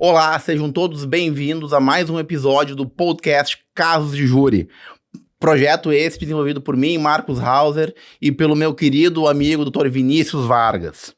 Olá, sejam todos bem-vindos a mais um episódio do podcast Casos de Júri. Projeto esse desenvolvido por mim, Marcos Hauser, e pelo meu querido amigo Dr. Vinícius Vargas.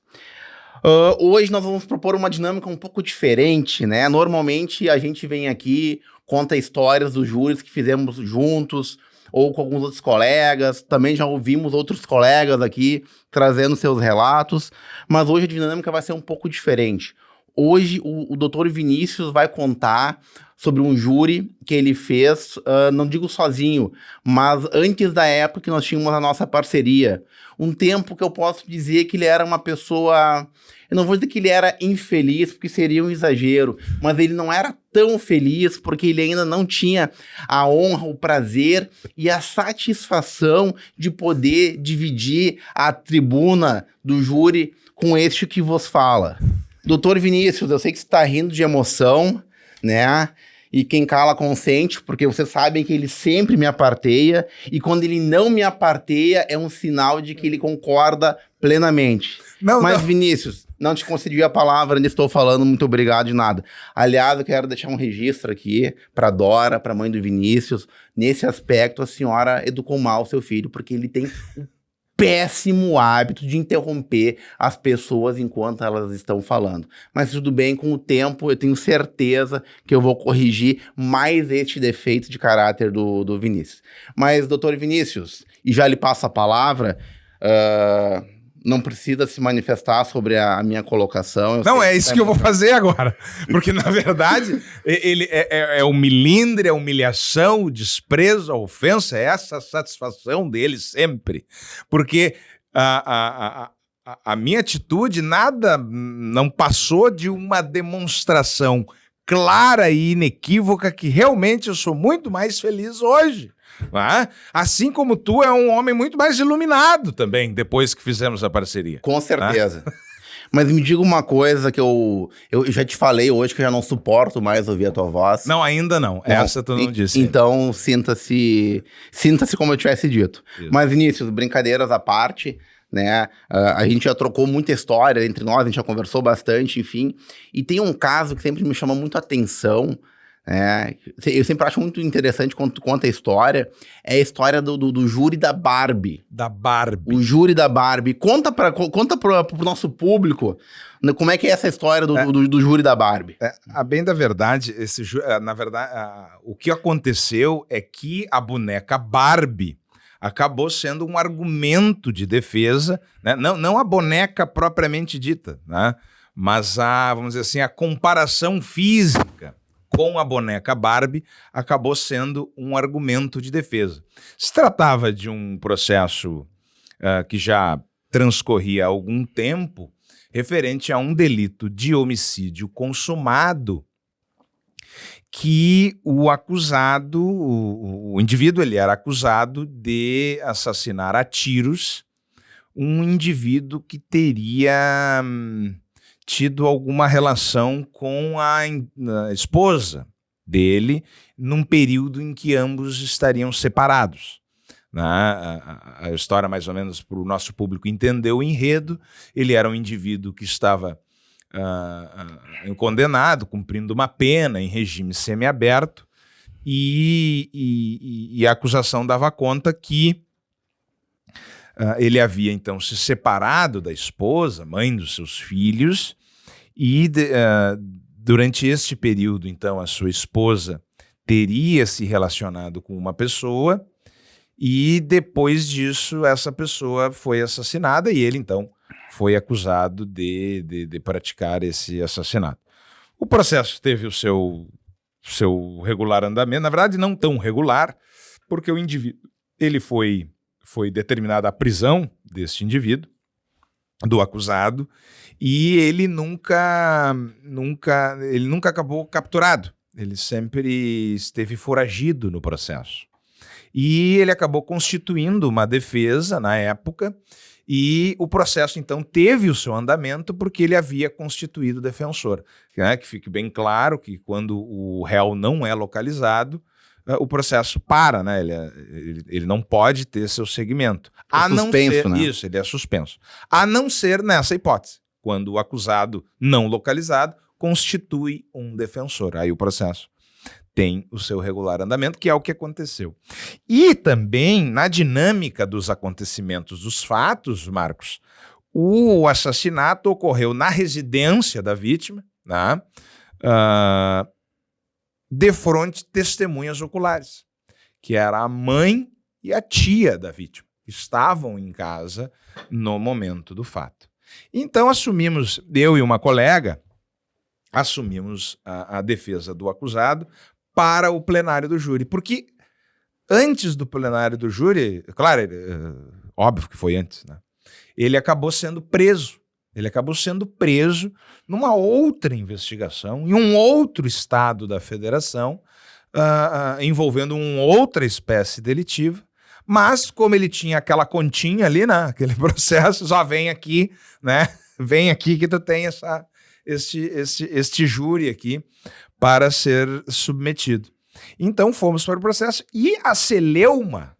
Hoje nós vamos propor uma dinâmica um pouco diferente, né? Normalmente a gente vem aqui, conta histórias dos júris que fizemos juntos, ou com alguns outros colegas. Também já ouvimos outros colegas aqui trazendo seus relatos, mas hoje a dinâmica vai ser um pouco diferente. Hoje o Dr. Vinícius vai contar sobre um júri que ele fez, não digo sozinho, mas antes da época que nós tínhamos a nossa parceria. Um tempo que eu posso dizer que ele era uma pessoa... Eu não vou dizer que ele era infeliz, porque seria um exagero, mas ele não era tão feliz porque ele ainda não tinha a honra, o prazer e a satisfação de poder dividir a tribuna do júri com este que vos fala. Doutor Vinícius, eu sei que você está rindo de emoção, né? E quem cala consente, porque vocês sabem que ele sempre me aparteia, e quando ele não me aparteia, é um sinal de que ele concorda plenamente. Mas, Vinícius, não te concedi a palavra, ainda estou falando, muito obrigado de nada. Aliás, eu quero deixar um registro aqui para Dora, para a mãe do Vinícius. Nesse aspecto, a senhora educou mal seu filho, porque ele tem péssimo hábito de interromper as pessoas enquanto elas estão falando. Mas tudo bem, com o tempo eu tenho certeza que eu vou corrigir mais este defeito de caráter do Vinícius. Mas, doutor Vinícius, e já lhe passo a palavra, não precisa se manifestar sobre a minha colocação. Não, é isso que eu vou fazer agora. Porque, na verdade, ele é o milindre, a humilhação, o desprezo, a ofensa, é essa a satisfação dele sempre. Porque a minha atitude não passou de uma demonstração clara e inequívoca que realmente eu sou muito mais feliz hoje. Assim como tu é um homem muito mais iluminado também, depois que fizemos a parceria. Com certeza. Mas me diga uma coisa que eu já te falei hoje, que eu já não suporto mais ouvir a tua voz. Não, ainda não. Essa tu não disse. Então, sinta-se como eu tivesse dito. Isso. Mas, Vinícius, brincadeiras à parte, né? A gente já trocou muita história entre nós, a gente já conversou bastante, enfim. E tem um caso que sempre me chama muito a atenção, eu sempre acho muito interessante quando tu conta a história, é a história do júri da Barbie. Da Barbie. O júri da Barbie. Conta pro nosso público como é que é essa história do júri da Barbie. A bem da verdade, na verdade, o que aconteceu é que a boneca Barbie acabou sendo um argumento de defesa, né? Não a boneca propriamente dita, né? Mas vamos dizer assim, a comparação física com a boneca Barbie acabou sendo um argumento de defesa. Se tratava de um processo que já transcorria há algum tempo, referente a um delito de homicídio consumado, que o acusado, o indivíduo, ele era acusado de assassinar a tiros um indivíduo que teria tido alguma relação com a esposa dele num período em que ambos estariam separados. A história, mais ou menos, para o nosso público entender o enredo, ele era um indivíduo que estava condenado, cumprindo uma pena em regime semiaberto, e a acusação dava conta que ele havia, então, se separado da esposa, mãe dos seus filhos, e durante este período, então, a sua esposa teria se relacionado com uma pessoa, e depois disso, essa pessoa foi assassinada, e ele, então, foi acusado de praticar esse assassinato. O processo teve o seu regular andamento, na verdade, não tão regular, porque o indivíduo, ele foi determinada a prisão deste indivíduo, do acusado, e ele nunca acabou capturado. Ele sempre esteve foragido no processo. E ele acabou constituindo uma defesa na época, e o processo, então, teve o seu andamento porque ele havia constituído defensor. Que fique bem claro que quando o réu não é localizado, o processo para, né? Ele não pode ter seu segmento. É suspenso, né? Isso, ele é suspenso. A não ser nessa hipótese, quando o acusado não localizado constitui um defensor. Aí o processo tem o seu regular andamento, que é o que aconteceu. E também, na dinâmica dos acontecimentos dos fatos, Marcos, o assassinato ocorreu na residência da vítima, né? Defronte testemunhas oculares, que era a mãe e a tia da vítima. Estavam em casa no momento do fato. Então assumimos, eu e uma colega, assumimos a defesa do acusado para o plenário do júri, porque antes do plenário do júri, claro, óbvio que foi antes, né? Ele acabou sendo preso. Ele acabou sendo preso numa outra investigação, em um outro estado da federação, envolvendo uma outra espécie delitiva, mas como ele tinha aquela continha ali, né, aquele processo, só vem aqui, né, vem aqui que tu tem este júri aqui para ser submetido. Então fomos para o processo e a celeuma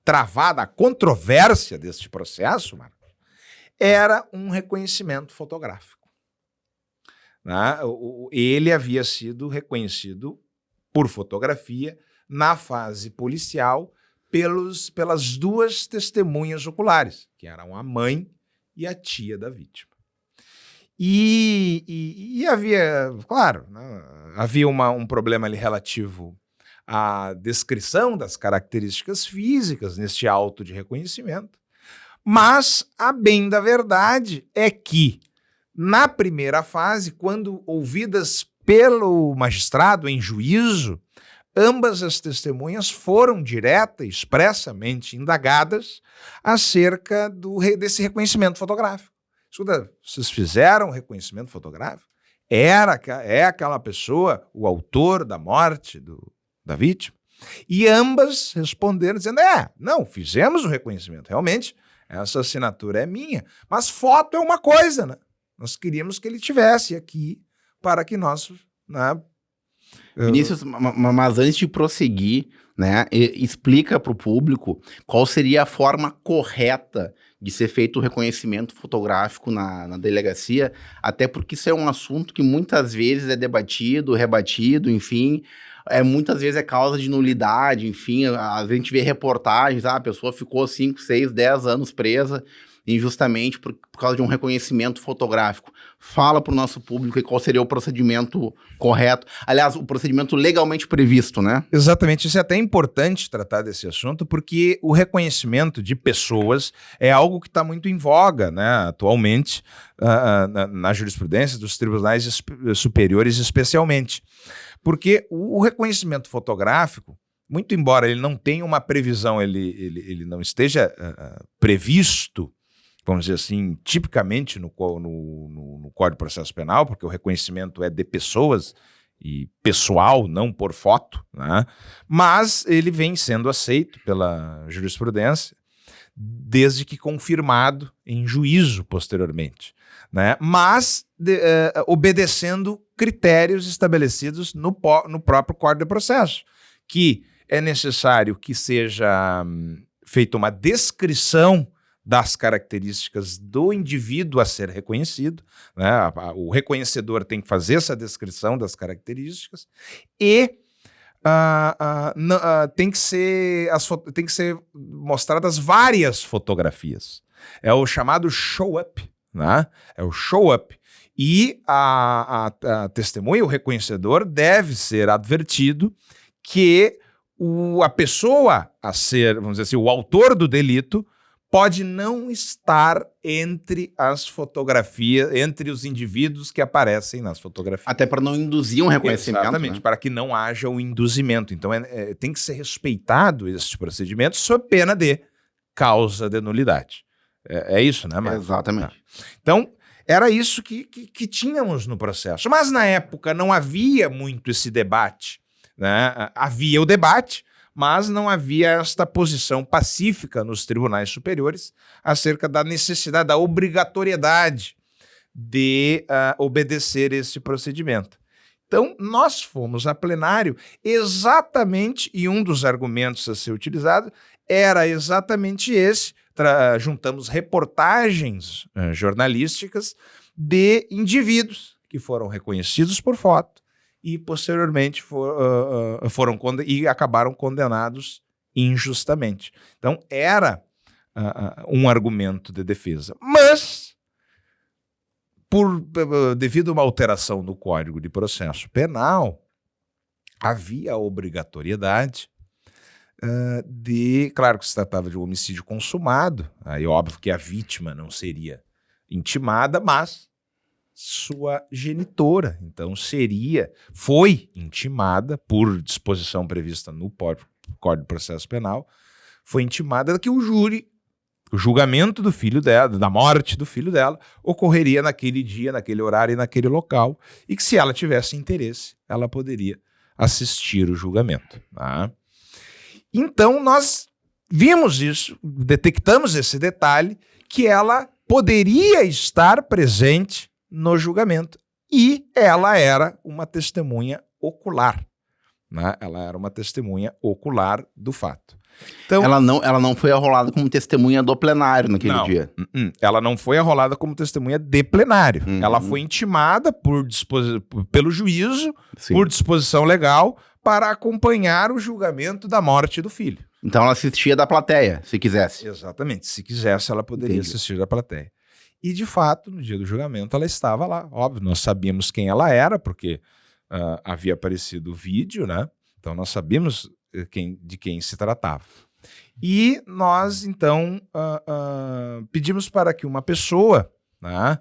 travada, a controvérsia deste processo, Marcos, era um reconhecimento fotográfico. Né? Ele havia sido reconhecido por fotografia na fase policial pelas duas testemunhas oculares, que eram a mãe e a tia da vítima. E havia, claro, né, havia um problema ali relativo à descrição das características físicas neste auto de reconhecimento, mas a bem da verdade é que, na primeira fase, quando ouvidas pelo magistrado em juízo, ambas as testemunhas foram direta e expressamente indagadas acerca desse reconhecimento fotográfico. Escuta, vocês fizeram reconhecimento fotográfico? É aquela pessoa o autor da morte da vítima? E ambas responderam dizendo, não, fizemos o reconhecimento, realmente, essa assinatura é minha, mas foto é uma coisa, né? Nós queríamos que ele tivesse aqui para que nós... Né, Vinícius, mas antes de prosseguir, né, explica para o público qual seria a forma correta de ser feito o reconhecimento fotográfico na delegacia, até porque isso é um assunto que muitas vezes é debatido, rebatido, enfim, muitas vezes é causa de nulidade, enfim, às vezes a gente vê reportagens, a pessoa ficou 5, 6, 10 anos presa injustamente por causa de um reconhecimento fotográfico. Fala para o nosso público qual seria o procedimento correto. Aliás, o procedimento legalmente previsto, né? Exatamente. Isso é até importante tratar desse assunto, porque o reconhecimento de pessoas é algo que está muito em voga, né, atualmente, na jurisprudência dos tribunais superiores especialmente. Porque o reconhecimento fotográfico, muito embora ele não tenha uma previsão, ele não esteja previsto, vamos dizer assim, tipicamente no Código de Processo Penal, porque o reconhecimento é de pessoas e pessoal, não por foto, né? Mas ele vem sendo aceito pela jurisprudência desde que confirmado em juízo posteriormente, né? Mas obedecendo critérios estabelecidos no próprio Código de Processo, que é necessário que seja feita uma descrição das características do indivíduo a ser reconhecido, né? O reconhecedor tem que fazer essa descrição das características e tem que ser mostradas várias fotografias. É o chamado show-up, né? É o show-up. E a testemunha, o reconhecedor, deve ser advertido que a pessoa a ser, vamos dizer assim, o autor do delito pode não estar entre as fotografias, entre os indivíduos que aparecem nas fotografias. Até para não induzir um reconhecimento. Exatamente, né? Para que não haja o induzimento. Então tem que ser respeitado este procedimento sob pena de causa de nulidade. É isso, né, Marcos? Exatamente. Tá. Então, era isso que tínhamos no processo. Mas na época não havia muito esse debate, né? Havia o debate, mas não havia esta posição pacífica nos tribunais superiores acerca da necessidade, da obrigatoriedade de obedecer esse procedimento. Então, nós fomos a plenário exatamente, e um dos argumentos a ser utilizado era exatamente esse, juntamos reportagens jornalísticas de indivíduos que foram reconhecidos por foto e posteriormente e acabaram condenados injustamente. Então, era um argumento de defesa. Mas, devido a uma alteração no Código de Processo Penal, havia a obrigatoriedade claro que se tratava de um homicídio consumado, aí óbvio que a vítima não seria intimada, mas sua genitora, então foi intimada por disposição prevista no Código de Processo Penal, foi intimada que o julgamento do filho dela, da morte do filho dela, ocorreria naquele dia, naquele horário e naquele local, e que se ela tivesse interesse, ela poderia assistir o julgamento. Tá? Então nós vimos isso, detectamos esse detalhe, que ela poderia estar presente no julgamento, e ela era uma testemunha ocular. Né? Ela era uma testemunha ocular do fato. Então, ela não foi arrolada como testemunha do plenário naquele dia. Ela não foi arrolada como testemunha de plenário. Ela foi intimada pelo juízo, sim, por disposição legal, para acompanhar o julgamento da morte do filho. Então ela assistia da plateia, se quisesse. Exatamente. Se quisesse, ela poderia assistir da plateia. E, de fato, no dia do julgamento, ela estava lá. Óbvio, nós sabíamos quem ela era, porque havia aparecido o vídeo, né? Então nós sabíamos de quem se tratava. E nós, então, pedimos para que uma pessoa, né,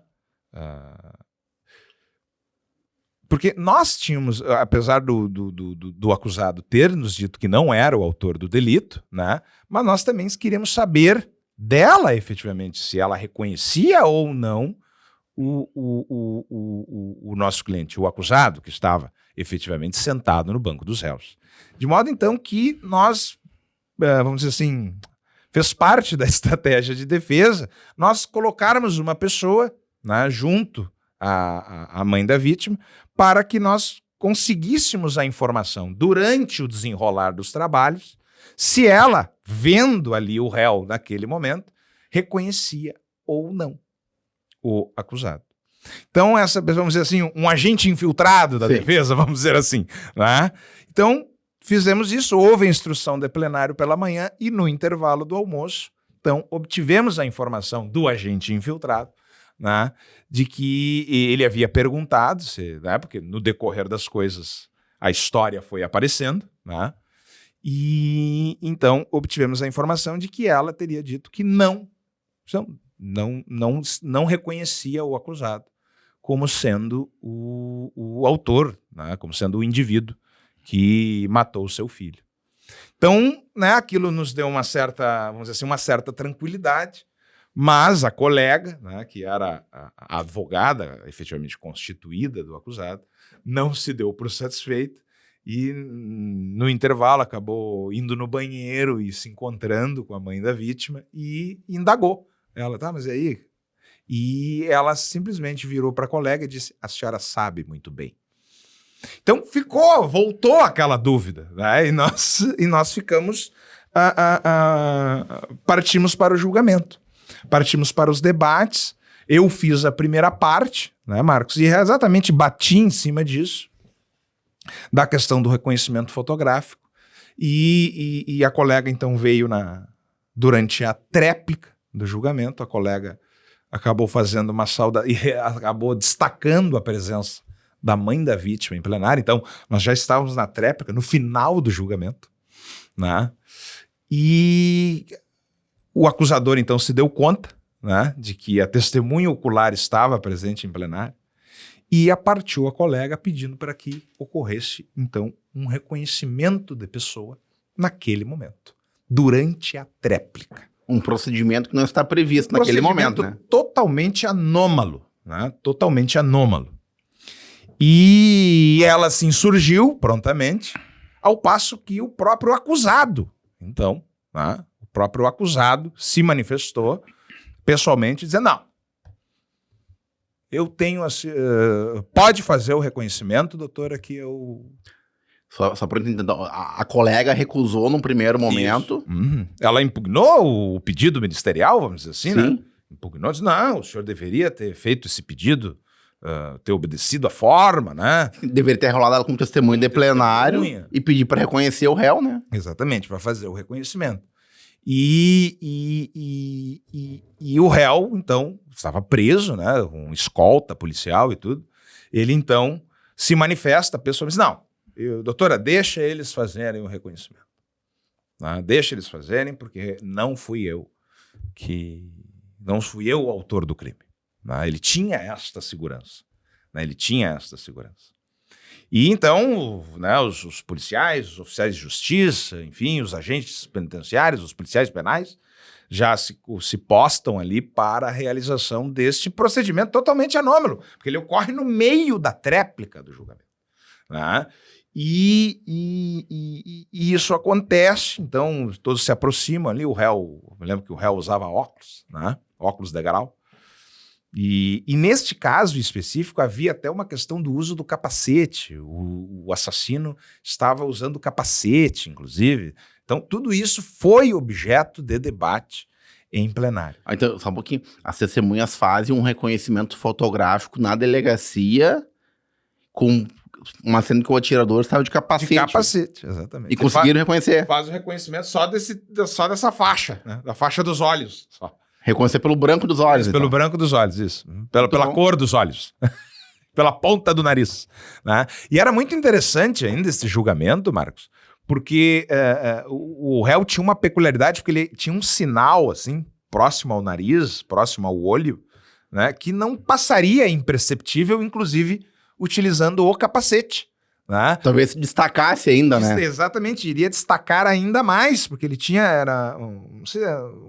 porque nós tínhamos, apesar do acusado ter nos dito que não era o autor do delito, né, mas nós também queríamos saber dela, efetivamente, se ela reconhecia ou não o nosso cliente, o acusado, que estava efetivamente sentado no banco dos réus. De modo, então, que nós, vamos dizer assim, fez parte da estratégia de defesa, nós colocarmos uma pessoa, né, junto à mãe da vítima, para que nós conseguíssemos a informação durante o desenrolar dos trabalhos, se ela, vendo ali o réu naquele momento, reconhecia ou não o acusado. Então, vamos dizer assim, um agente infiltrado da defesa, vamos dizer assim. Né? Então, fizemos isso, houve a instrução de plenário pela manhã e no intervalo do almoço, então, obtivemos a informação do agente infiltrado, né, de que ele havia perguntado, né, porque no decorrer das coisas a história foi aparecendo, né, e então obtivemos a informação de que ela teria dito que não reconhecia o acusado como sendo o autor, né, como sendo o indivíduo que matou o seu filho. Então, né, aquilo nos deu uma certa, vamos dizer assim, uma certa tranquilidade, mas a colega, né, que era a advogada efetivamente constituída do acusado, não se deu por satisfeita e no intervalo acabou indo no banheiro e se encontrando com a mãe da vítima e indagou. Ela, tá, mas e aí? E ela simplesmente virou para a colega e disse, a senhora sabe muito bem. Então voltou aquela dúvida, né? E nós ficamos, partimos para o julgamento, partimos para os debates. Eu fiz a primeira parte, né, Marcos? E exatamente bati em cima disso, da questão do reconhecimento fotográfico. E a colega então veio durante a tréplica do julgamento, a colega acabou fazendo uma saudação e acabou destacando a presença da mãe da vítima em plenário. Então, nós já estávamos na tréplica, no final do julgamento, né? E o acusador, então, se deu conta, né, de que a testemunha ocular estava presente em plenário e apartiu a colega pedindo para que ocorresse, então, um reconhecimento de pessoa naquele momento, durante a tréplica. Um procedimento que não está previsto naquele momento, né? Totalmente anômalo, né? Totalmente anômalo. E ela se insurgiu prontamente, ao passo que o próprio acusado, então, né, o próprio acusado se manifestou pessoalmente, dizendo, não, eu tenho, pode fazer o reconhecimento, doutora, que eu... Só para entender, a colega recusou num primeiro momento. Ela impugnou o pedido ministerial, vamos dizer assim, sim, né? Impugnou, disse, não, o senhor deveria ter feito esse pedido ter obedecido a forma, né? Deveria ter rolado ela como testemunha de plenário Testemunha. e pedir para reconhecer o réu, né? Exatamente, para fazer o reconhecimento. E o réu, então, estava preso, né? Com escolta policial e tudo. Ele, então, se manifesta, a pessoa diz, não, doutora, deixa eles fazerem o reconhecimento. Né? Deixa eles fazerem, porque não fui eu o autor do crime. Né? Ele tinha esta segurança. Né? E então, né, os policiais, os oficiais de justiça, enfim, os agentes penitenciários, os policiais penais, já se postam ali para a realização deste procedimento totalmente anômalo, porque ele ocorre no meio da tréplica do julgamento. Né? E isso acontece, então todos se aproximam ali, o réu, eu lembro que o réu usava óculos, né? Óculos de grau. E neste caso específico havia até uma questão do uso do capacete. O assassino estava usando o capacete, inclusive. Então, tudo isso foi objeto de debate em plenário. Então, só um pouquinho. As testemunhas fazem um reconhecimento fotográfico na delegacia com uma cena que o atirador estava de capacete. De capacete, exatamente. E conseguiram reconhecer. Faz o reconhecimento só dessa faixa, né? Da faixa dos olhos, só. Reconhecer pelo branco dos olhos. Pelo branco dos olhos, isso. Pela cor dos olhos. Pela ponta do nariz. Né? E era muito interessante ainda esse julgamento, Marcos, porque o réu tinha uma peculiaridade, porque ele tinha um sinal, assim, próximo ao nariz, próximo ao olho, né, que não passaria imperceptível, inclusive utilizando o capacete. Né? Talvez se destacasse ainda, né? Exatamente, iria destacar ainda mais, porque ele tinha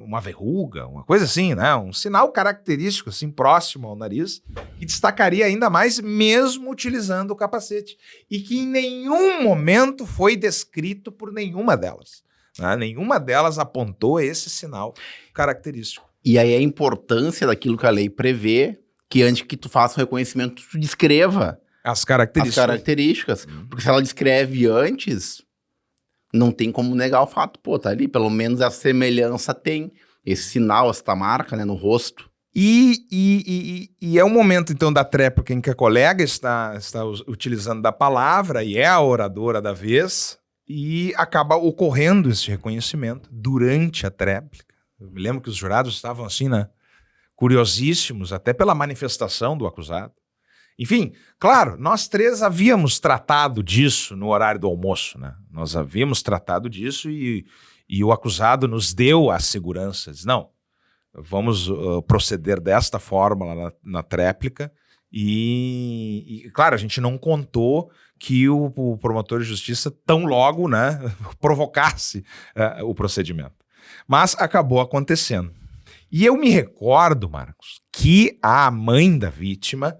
uma verruga, uma coisa assim, né? Um sinal característico, assim, próximo ao nariz, que destacaria ainda mais, mesmo utilizando o capacete. E que em nenhum momento foi descrito por nenhuma delas. Né? Nenhuma delas apontou esse sinal característico. E aí a importância daquilo que a lei prevê, que antes que tu faça o reconhecimento, tu descreva as características. Porque se ela descreve antes, não tem como negar o fato. Pô, tá ali, pelo menos a semelhança tem. Esse sinal, essa marca, né, no rosto. E é um momento, então, da tréplica em que a colega está utilizando da palavra e é a oradora da vez e acaba ocorrendo esse reconhecimento durante a tréplica. Eu me lembro que os jurados estavam assim, né, curiosíssimos, até pela manifestação do acusado. Enfim, claro, nós três havíamos tratado disso no horário do almoço, né? Nós havíamos tratado disso e o acusado nos deu a segurança. Diz, não, vamos proceder desta forma lá na tréplica e, claro, a gente não contou que o promotor de justiça tão logo, né, provocasse o procedimento. Mas acabou acontecendo. E eu me recordo, Marcos, que a mãe da vítima,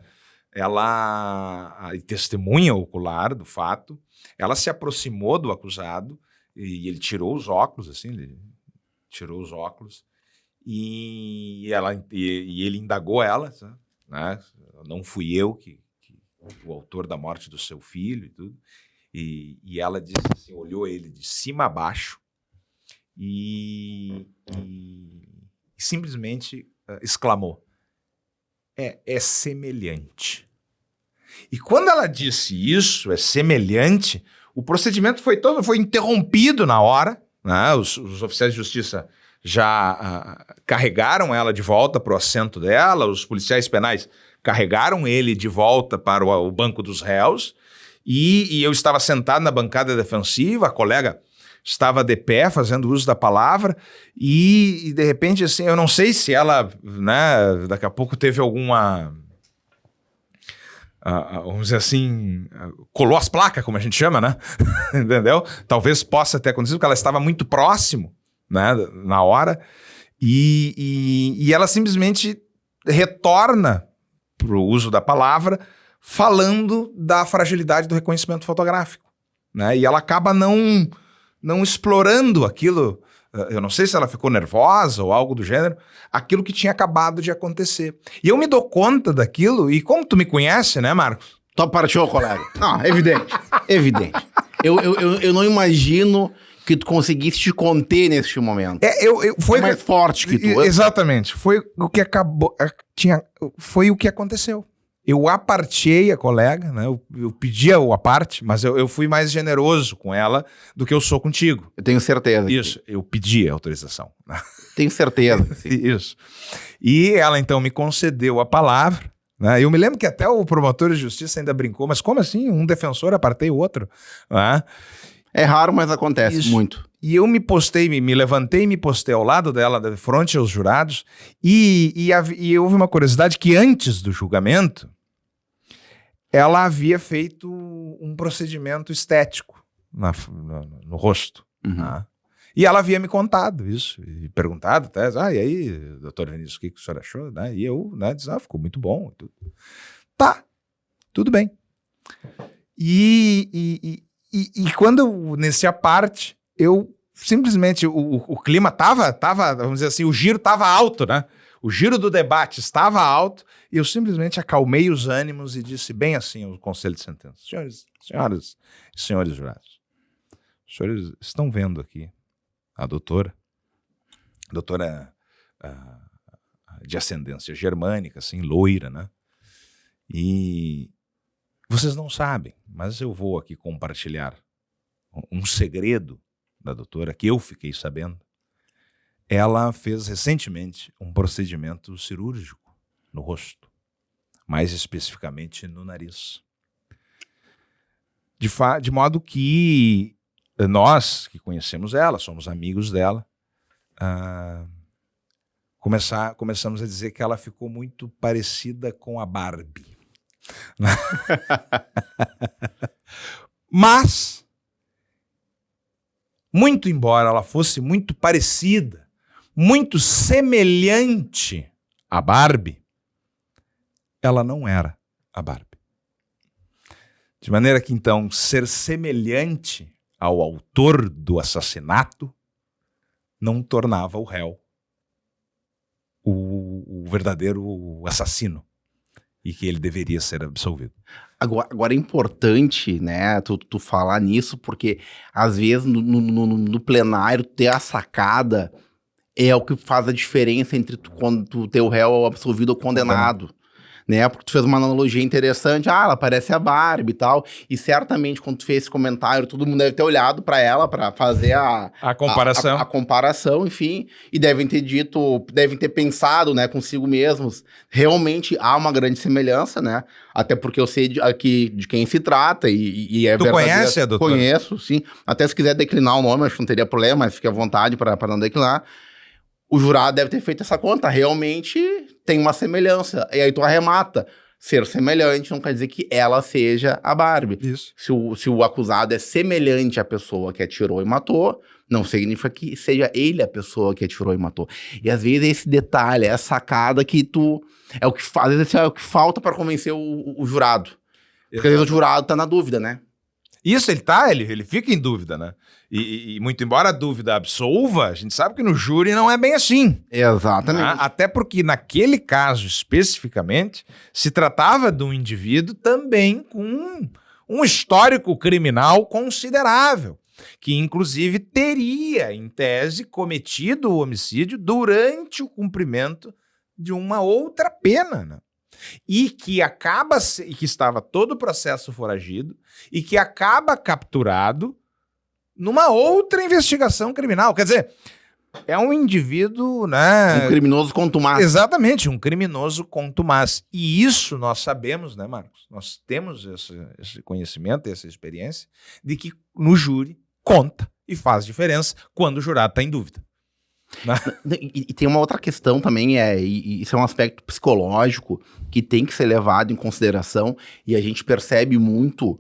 ela, testemunha ocular do fato, ela se aproximou do acusado e ele tirou os óculos, assim, e ele indagou ela, né? Não fui eu o autor da morte do seu filho e tudo. E ela disse assim, olhou ele de cima a baixo e simplesmente exclamou, é semelhante. E quando ela disse isso, é semelhante, o procedimento foi interrompido na hora, né? Os oficiais de justiça já carregaram ela de volta para o assento dela, os policiais penais carregaram ele de volta para o banco dos réus, e eu estava sentado na bancada defensiva, a colega estava de pé fazendo uso da palavra e de repente, assim, eu não sei se ela, né, daqui a pouco teve alguma, vamos dizer assim, colou as placas, como a gente chama, né? Entendeu? Talvez possa ter acontecido, porque ela estava muito próximo, né, na hora, e ela simplesmente retorna para o uso da palavra, falando da fragilidade do reconhecimento fotográfico, né? E ela acaba não explorando aquilo, eu não sei se ela ficou nervosa ou algo do gênero, aquilo que tinha acabado de acontecer. E eu me dou conta daquilo, e como tu me conhece, né, Marcos? Top partiu, colega. Não, evidente, evidente. Eu não imagino que tu conseguisse te conter neste momento. Foi mais forte que tu. Exatamente. Foi o que acabou. Foi o que aconteceu. eu apartei a colega, né? Eu pedi o aparte, mas eu fui mais generoso com ela do que eu sou contigo. Eu tenho certeza. Isso, eu pedi a autorização. Tenho certeza. Sim. Isso. E ela então me concedeu a palavra, né? Eu me lembro que até o promotor de justiça ainda brincou, mas como assim? Um defensor apartei o outro? Né? É raro, mas acontece Isso. muito. E eu me postei, me levantei e me postei ao lado dela, de frente aos jurados, e houve uma curiosidade que antes do julgamento, ela havia feito um procedimento estético no rosto. Uhum. Né? E ela havia me contado isso, e perguntado até, e aí, doutor Vinícius, o que o senhor achou? Né? E eu, né, disse, ficou muito bom. Tudo. Tá, tudo bem. E quando, nesse aparte, eu simplesmente, o clima tava, vamos dizer assim, o giro tava alto, né? O giro do debate estava alto e eu simplesmente acalmei os ânimos e disse bem assim ao Conselho de Sentença. Senhoras e senhores jurados, os senhores estão vendo aqui a doutora de ascendência germânica, assim, loira, né? E vocês não sabem, mas eu vou aqui compartilhar um segredo da doutora que eu fiquei sabendo. Ela fez recentemente um procedimento cirúrgico no rosto, mais especificamente no nariz. De modo que nós, que conhecemos ela, somos amigos dela, começamos a dizer que ela ficou muito parecida com a Barbie. Mas, muito embora ela fosse muito parecida, muito semelhante à Barbie, ela não era a Barbie. De maneira que, então, ser semelhante ao autor do assassinato não tornava o réu o verdadeiro assassino e que ele deveria ser absolvido. Agora é importante, né, tu falar nisso, porque às vezes no plenário ter a sacada é o que faz a diferença entre quando tu ter o réu absolvido ou condenado. Né? Porque tu fez uma analogia interessante, ela parece a Barbie e tal, e certamente quando tu fez esse comentário, todo mundo deve ter olhado pra ela pra fazer a comparação. A comparação, enfim, e devem ter pensado, né, consigo mesmos, realmente há uma grande semelhança, né, até porque eu sei aqui de quem se trata, e é tu conhece a doutora? Conheço, sim, até se quiser declinar o nome, acho que não teria problema, mas fique à vontade pra não declinar. O jurado deve ter feito essa conta, realmente tem uma semelhança. E aí tu arremata. Ser semelhante não quer dizer que ela seja a Barbie. Isso. Se o acusado é semelhante à pessoa que atirou e matou, não significa que seja ele a pessoa que atirou e matou. E às vezes esse detalhe, essa sacada que é o que faz, às vezes é o que falta para convencer o jurado. Porque às vezes o jurado tá na dúvida, né? Isso, ele fica em dúvida, né? E muito embora a dúvida absolva, a gente sabe que no júri não é bem assim. Exatamente. Né? Até porque naquele caso especificamente, se tratava de um indivíduo também com um histórico criminal considerável, que inclusive teria, em tese, cometido o homicídio durante o cumprimento de uma outra pena, né? E que estava todo o processo foragido e que acaba capturado numa outra investigação criminal. Quer dizer, é um indivíduo, né? Um criminoso contumaz. Exatamente, um criminoso contumaz. E isso nós sabemos, né, Marcos? Nós temos esse conhecimento, essa experiência de que no júri conta e faz diferença quando o jurado está em dúvida. E tem uma outra questão também, isso é um aspecto psicológico que tem que ser levado em consideração, e a gente percebe muito.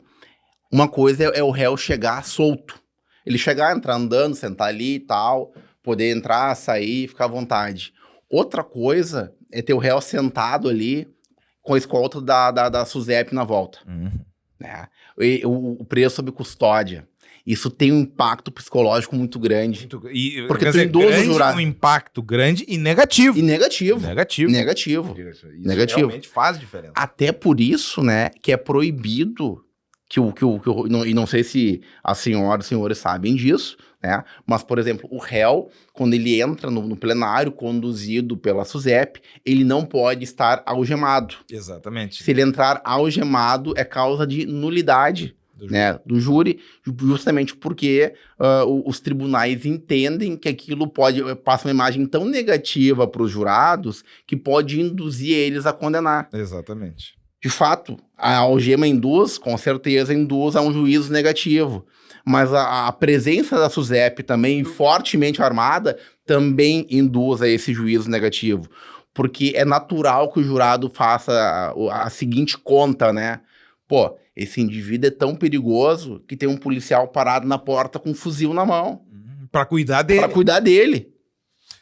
Uma coisa é o réu chegar solto. Ele chegar, entrar andando, sentar ali e tal, poder entrar, sair, ficar à vontade. Outra coisa é ter o réu sentado ali com a escolta da SUSEP na volta. Uhum. Né? O preso sob custódia. Isso tem um impacto psicológico muito grande. Porque tem um impacto grande e negativo. Negativo. Isso realmente faz diferença. Até por isso, né, que é proibido e não sei se as senhoras e senhores sabem disso, né? Mas, por exemplo, o réu, quando ele entra no plenário conduzido pela SUSEP, ele não pode estar algemado. Exatamente. Se ele entrar algemado, é causa de nulidade do júri, justamente porque os tribunais entendem que aquilo passa uma imagem tão negativa para os jurados que pode induzir eles a condenar. Exatamente. De fato, a algema induz, com certeza, induz a um juízo negativo. Mas a presença da SUSEP também, fortemente armada, também induz a esse juízo negativo. Porque é natural que o jurado faça a seguinte conta, né? Pô, esse indivíduo é tão perigoso que tem um policial parado na porta com um fuzil na mão. Para cuidar dele. Para cuidar dele.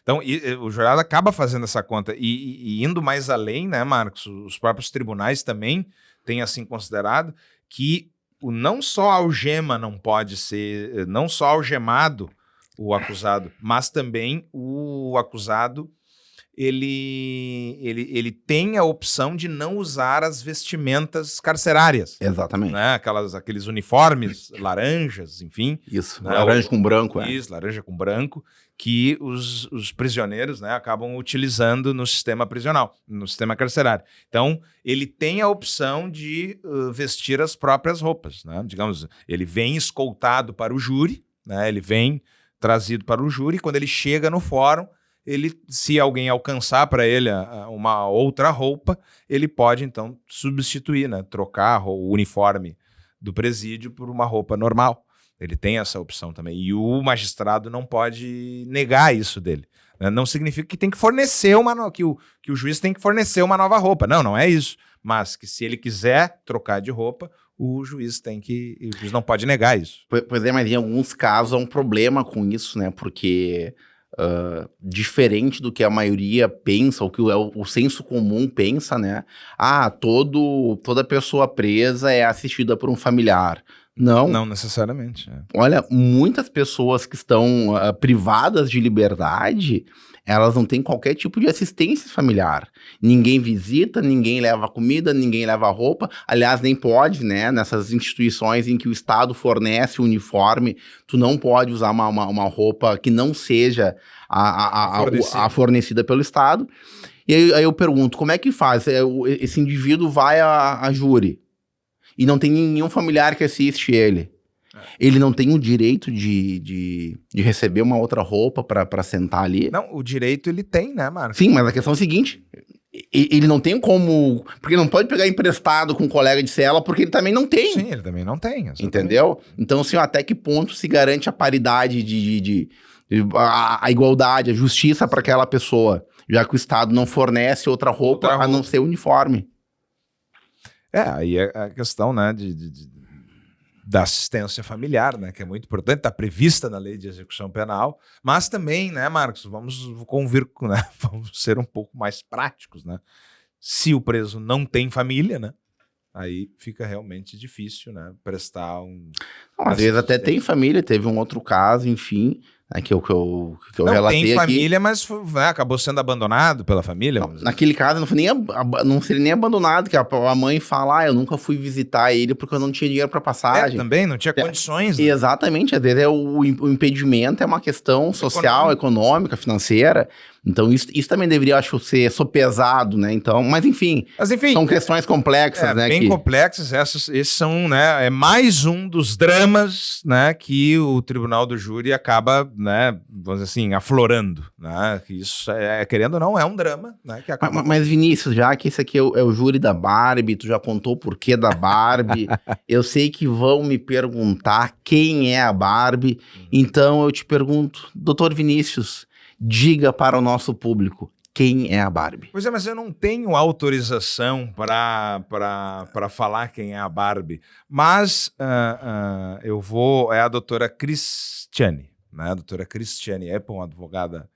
Então, o jurado acaba fazendo essa conta. E indo mais além, né, Marcos? Os próprios tribunais também têm assim considerado que não só a algema não pode ser, não só algemado o acusado, mas também o acusado ele tem a opção de não usar as vestimentas carcerárias. Exatamente. Né? Aqueles uniformes laranjas, enfim. Isso, né? laranja com branco. Isso, laranja com branco, que os prisioneiros, né, acabam utilizando no sistema prisional, no sistema carcerário. Então, ele tem a opção de vestir as próprias roupas. Né? Digamos, ele vem escoltado para o júri, né? Ele vem trazido para o júri, quando ele chega no fórum, se alguém alcançar para ele uma outra roupa, ele pode, então, substituir, né? Trocar o uniforme do presídio por uma roupa normal. Ele tem essa opção também. E o magistrado não pode negar isso dele. Né? Não significa que tem que fornecer que o juiz tem que fornecer uma nova roupa. Não, não é isso. Mas que se ele quiser trocar de roupa, o juiz não pode negar isso. Pois é, mas em alguns casos há um problema com isso, né? Porque... diferente do que a maioria pensa, ou que o senso comum pensa, né? Toda pessoa presa é assistida por um familiar. Não. Não necessariamente. Olha, muitas pessoas que estão privadas de liberdade, elas não têm qualquer tipo de assistência familiar. Ninguém visita, ninguém leva comida, ninguém leva roupa. Aliás, nem pode, né? Nessas instituições em que o Estado fornece o uniforme, tu não pode usar uma roupa que não seja a fornecida pelo Estado. E aí eu pergunto, como é que faz? Esse indivíduo vai a júri e não tem nenhum familiar que assiste ele. Ele não tem o direito de receber uma outra roupa para sentar ali? Não, o direito ele tem, né, Marcos? Sim, mas a questão é a seguinte, ele não tem como... Porque não pode pegar emprestado com um colega de cela, porque ele também não tem. Sim, ele também não tem. Exatamente. Entendeu? Então, assim, até que ponto se garante a paridade, a igualdade, a justiça para aquela pessoa, já que o Estado não fornece outra roupa a não ser uniforme? Aí é a questão, né, da assistência familiar, né, que é muito importante, está prevista na lei de execução penal, mas também, né, Marcos, vamos convir, né, vamos ser um pouco mais práticos, né, se o preso não tem família, né, aí fica realmente difícil, né, prestar às vezes até tem família, teve um outro caso, enfim, né, que eu relatei aqui. Tem família, mas acabou sendo abandonado pela família. Não, naquele caso não seria nem abandonado, que a mãe fala, eu nunca fui visitar ele porque eu não tinha dinheiro para passagem. Também, não tinha condições. Né? Exatamente, às vezes o impedimento é uma questão social, econômica, financeira. Então isso também deveria, acho, ser sopesado, né? Então, mas enfim, são questões complexas, né? Bem complexas, esses são, né? É mais um dos dramas, né? Que o Tribunal do Júri acaba, né? Vamos dizer assim, aflorando, né? Que isso, querendo ou não, é um drama, né? Que acaba... mas Vinícius, já que esse aqui é o júri da Barbie, tu já contou o porquê da Barbie, eu sei que vão me perguntar quem é a Barbie, então eu te pergunto, doutor Vinícius, diga para o nosso público quem é a Barbie. Pois é, mas eu não tenho autorização para falar quem é a Barbie. Mas eu vou... É a doutora Cristiane, né? A doutora Cristiane Epple, uma advogada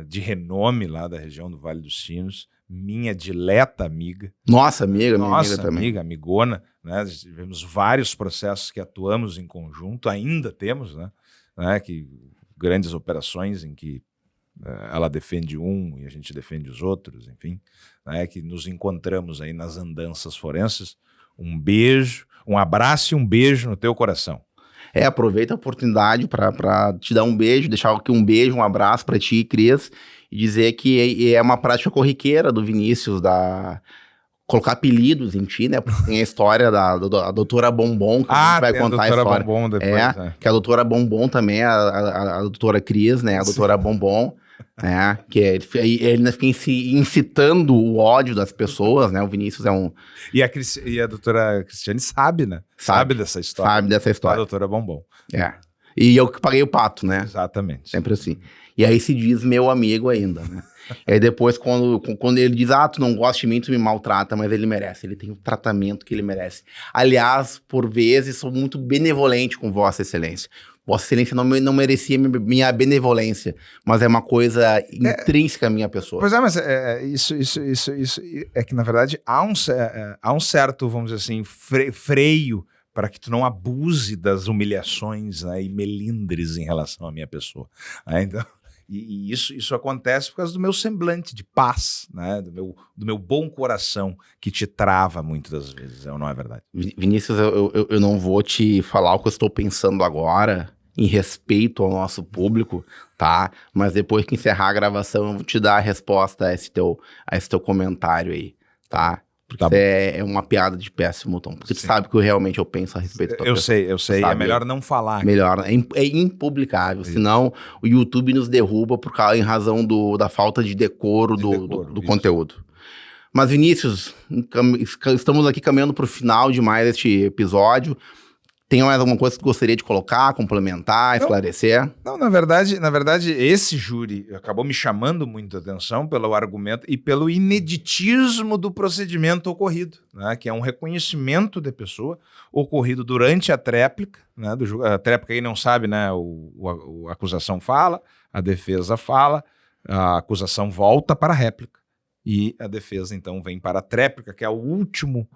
de renome lá da região do Vale dos Sinos, minha dileta amiga. Nossa amiga, minha amiga também. Amiga, amigona. Né? Tivemos vários processos que atuamos em conjunto, ainda temos, né? Que grandes operações em que ela defende um e a gente defende os outros, enfim, né, que nos encontramos aí nas andanças forenses. Um beijo, um abraço e um beijo no teu coração. Aproveita a oportunidade para te dar um beijo, deixar aqui um beijo, um abraço para ti, Cris, e dizer que é uma prática corriqueira do Vinícius, colocar apelidos em ti, né? Porque tem a história da doutora Bombom, que a gente vai contar a história. Bombom depois, que a doutora Bombom também, a doutora Cris, né? A doutora Bombom, né? Que ele fica incitando o ódio das pessoas, né? O Vinícius é um... E a doutora Cristiane sabe, né? Sabe dessa história. Sabe dessa história. A doutora Bombom. E eu que paguei o pato, né? Exatamente. Sempre assim. E aí se diz meu amigo ainda, né? E aí depois, quando ele diz, tu não gosta de mim, tu me maltrata, mas ele merece, ele tem o tratamento que ele merece. Aliás, por vezes, sou muito benevolente com Vossa Excelência. Vossa Excelência não merecia minha benevolência, mas é uma coisa intrínseca à minha pessoa. Pois mas isso é que, na verdade, há um certo, vamos dizer assim, freio para que tu não abuse das humilhações, né, e melindres em relação à minha pessoa. Então... E isso acontece por causa do meu semblante de paz, né? Do meu bom coração, que te trava muitas das vezes, não é verdade? Vinícius, eu não vou te falar o que eu estou pensando agora, em respeito ao nosso público, tá? Mas depois que encerrar a gravação, eu vou te dar a resposta a esse teu comentário aí, tá? Porque é uma piada de péssimo tom. Porque tu sabe que realmente eu penso a respeito da tua pessoa. Eu sei. É melhor não falar. Melhor. É impublicável. Senão o YouTube nos derruba em razão da falta de decoro do conteúdo. Mas, Vinícius, estamos aqui caminhando para o final de mais este episódio. Tem mais alguma coisa que tu gostaria de colocar, complementar, esclarecer? Não, na verdade, esse júri acabou me chamando muito a atenção pelo argumento e pelo ineditismo do procedimento ocorrido, né? Que é um reconhecimento de pessoa ocorrido durante a tréplica, né? A tréplica, quem não sabe, né? A acusação fala, a defesa fala, a acusação volta para a réplica e a defesa, então, vem para a tréplica, que é o último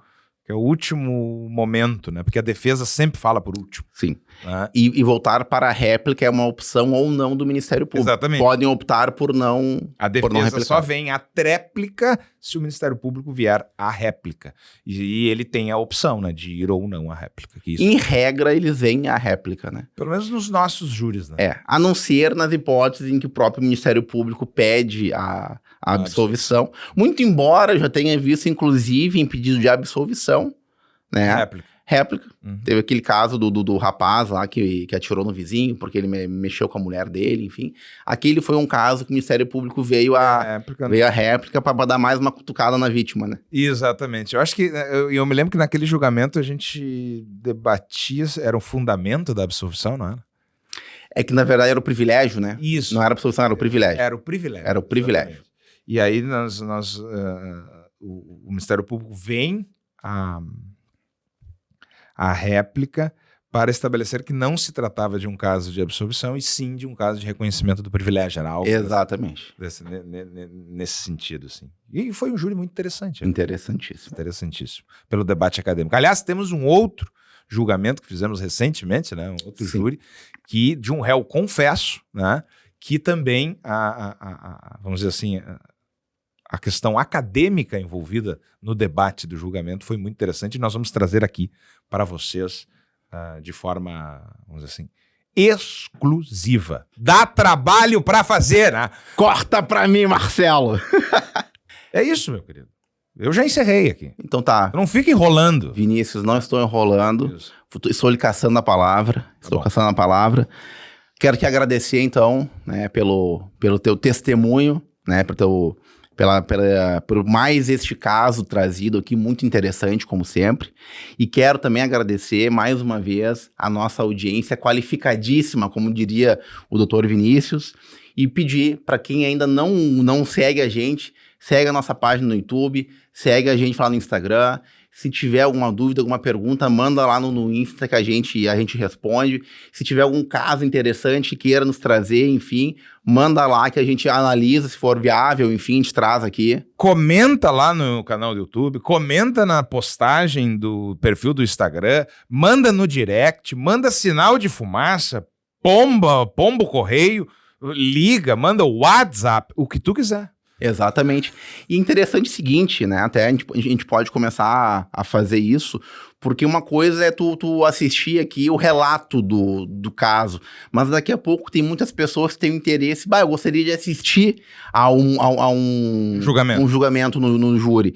momento, né? Porque a defesa sempre fala por último. Sim. Né? E voltar para a réplica é uma opção ou não do Ministério Público. Exatamente. Podem optar por não... A defesa só vem à tréplica se o Ministério Público vier à réplica. E ele tem a opção, né? De ir ou não à réplica. Em regra, eles vêm à réplica, né? Pelo menos nos nossos júris, né? A não ser nas hipóteses em que o próprio Ministério Público pede a absolvição. Muito embora já tenha visto, inclusive, em pedido de absolvição, né? Réplica. Uhum. Teve aquele caso do rapaz lá que atirou no vizinho, porque ele mexeu com a mulher dele, enfim. Aquele foi um caso que o Ministério Público veio à réplica para dar mais uma cutucada na vítima, né? Exatamente. Eu acho que... Eu me lembro que naquele julgamento a gente debatia... Era o fundamento da absolvição, não era? É que, na verdade, era o privilégio, né? Isso. Não era absolvição, era o privilégio. Era o privilégio. Era o privilégio. Exatamente. E aí o Ministério Público vem à réplica para estabelecer que não se tratava de um caso de absolvição e sim de um caso de reconhecimento do privilégio. Era algo exatamente. Nesse sentido, assim. E foi um júri muito interessante. Né? Interessantíssimo. Pelo debate acadêmico. Aliás, temos um outro julgamento que fizemos recentemente, né? Um outro júri, de um réu confesso, né? Que também, vamos dizer assim... A questão acadêmica envolvida no debate do julgamento foi muito interessante e nós vamos trazer aqui para vocês de forma, vamos dizer assim, exclusiva. Dá trabalho para fazer, né? Corta para mim, Marcelo! É isso, meu querido. Eu já encerrei aqui. Então tá. Não fica enrolando. Vinícius, não estou enrolando. Isso. Estou lhe caçando a palavra. Caçando a palavra. Quero te agradecer, então, né, pelo teu testemunho, né, por mais este caso trazido aqui, muito interessante, como sempre. E quero também agradecer, mais uma vez, a nossa audiência qualificadíssima, como diria o doutor Vinícius, e pedir para quem ainda não segue a gente, segue a nossa página no YouTube, segue a gente lá no Instagram. Se tiver alguma dúvida, alguma pergunta, manda lá no Insta que a gente responde. Se tiver algum caso interessante que queira nos trazer, enfim, manda lá que a gente analisa, se for viável, enfim, a gente traz aqui. Comenta lá no canal do YouTube, comenta na postagem do perfil do Instagram, manda no direct, manda sinal de fumaça, pombo correio, liga, manda o WhatsApp, o que tu quiser. Exatamente. E interessante o seguinte, né? Até a gente pode começar a fazer isso, porque uma coisa é tu assistir aqui o relato do caso, mas daqui a pouco tem muitas pessoas que têm interesse, eu gostaria de assistir a um julgamento no júri.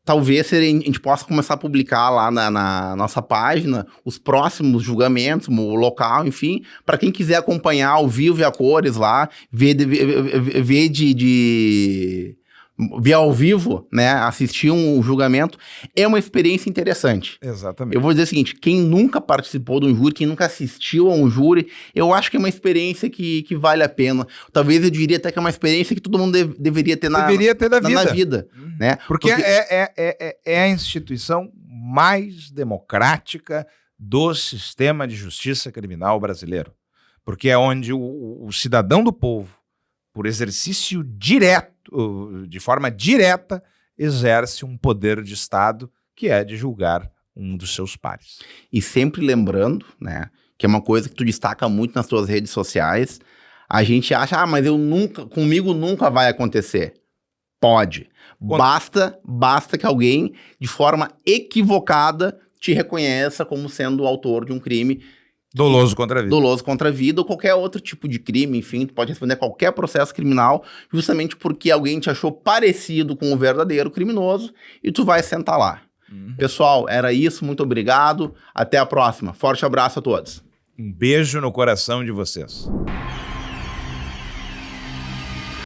Talvez a gente possa começar a publicar lá na nossa página os próximos julgamentos, o local, enfim, para quem quiser acompanhar ao vivo e a cores lá, ver ao vivo, né, assistir um julgamento, é uma experiência interessante. Exatamente. Eu vou dizer o seguinte, quem nunca participou de um júri, quem nunca assistiu a um júri, eu acho que é uma experiência que vale a pena. Talvez eu diria até que é uma experiência que todo mundo deveria ter na vida. Né? Porque é a instituição mais democrática do sistema de justiça criminal brasileiro. Porque é onde o cidadão do povo, por exercício direto, de forma direta, exerce um poder de Estado que é de julgar um dos seus pares. E sempre lembrando, né, que é uma coisa que tu destaca muito nas tuas redes sociais, a gente acha, mas comigo nunca vai acontecer. Pode. Basta que alguém, de forma equivocada, te reconheça como sendo o autor de um crime doloso contra a vida. Doloso contra a vida ou qualquer outro tipo de crime, enfim, tu pode responder a qualquer processo criminal, justamente porque alguém te achou parecido com o verdadeiro criminoso e tu vai sentar lá. Pessoal, era isso, muito obrigado, até a próxima. Forte abraço a todos. Um beijo no coração de vocês.